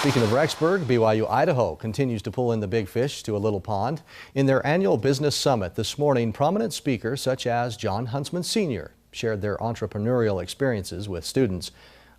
Speaking of Rexburg, BYU Idaho continues to pull in the big fish to a little pond. In their annual business summit this morning, prominent speakers such as Jon Huntsman Sr. shared their entrepreneurial experiences with students.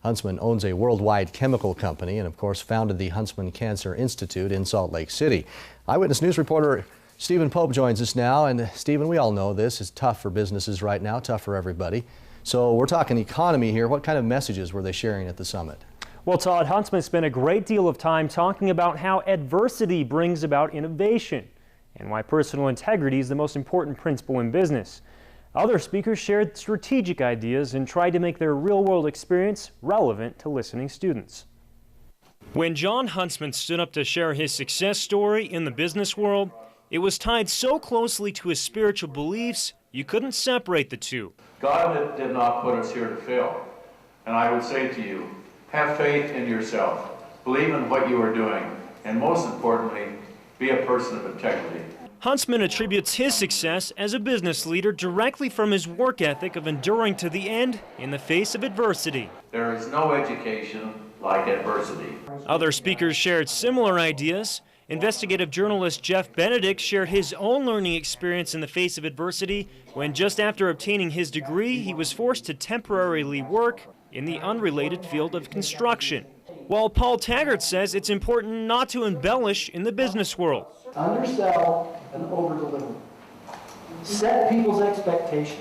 Huntsman owns a worldwide chemical company and, of course, founded the Huntsman Cancer Institute in Salt Lake City. Eyewitness News reporter Stephen Pope joins us now. And Stephen, we all know this is tough for businesses right now, tough for everybody. So we're talking economy here. What kind of messages were they sharing at the summit? Well, Todd, Huntsman spent a great deal of time talking about how adversity brings about innovation and why personal integrity is the most important principle in business. Other speakers shared strategic ideas and tried to make their real-world experience relevant to listening students. When Jon Huntsman stood up to share his success story in the business world, it was tied so closely to his spiritual beliefs, you couldn't separate the two. God did not put us here to fail. And I would say to you, have faith in yourself, believe in what you are doing, and most importantly, be a person of integrity. Huntsman attributes his success as a business leader directly from his work ethic of enduring to the end in the face of adversity. There is no education like adversity. Other speakers shared similar ideas. Investigative journalist Jeff Benedict shared his own learning experience in the face of adversity when just after obtaining his degree, he was forced to temporarily work in the unrelated field of construction. While Paul Taggart says it's important not to embellish in the business world. Undersell and overdeliver. Set people's expectations.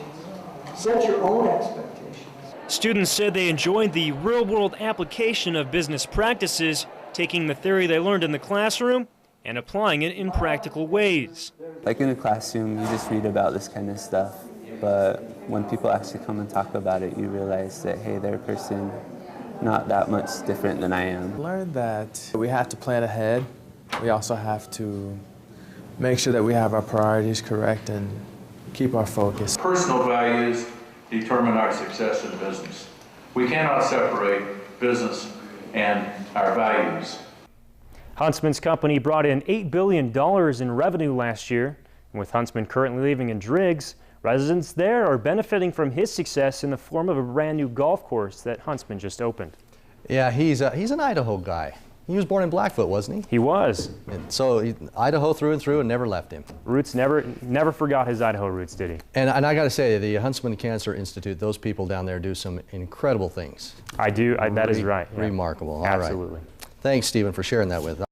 Set your own expectations. Students said they enjoyed the real-world application of business practices, taking the theory they learned in the classroom and applying it in practical ways. Like in a classroom, you just read about this kind of stuff, but when people actually come and talk about it, you realize that, hey, they're a person not that much different than I am. I learned that we have to plan ahead. We also have to make sure that we have our priorities correct and keep our focus. Personal values determine our success in business. We cannot separate business and our values. Huntsman's company brought in $8 billion in revenue last year. And with Huntsman currently living in Driggs, residents there are benefiting from his success in the form of a brand new golf course that Huntsman just opened. Yeah, he's an Idaho guy. He was born in Blackfoot, wasn't he? He was. And so Idaho through and through and never left him. Roots, never forgot his Idaho roots, did he? And I got to say, the Huntsman Cancer Institute, those people down there do some incredible things. That is right. Yeah. Remarkable. All Absolutely. right. Thanks, Stephen, for sharing that with us.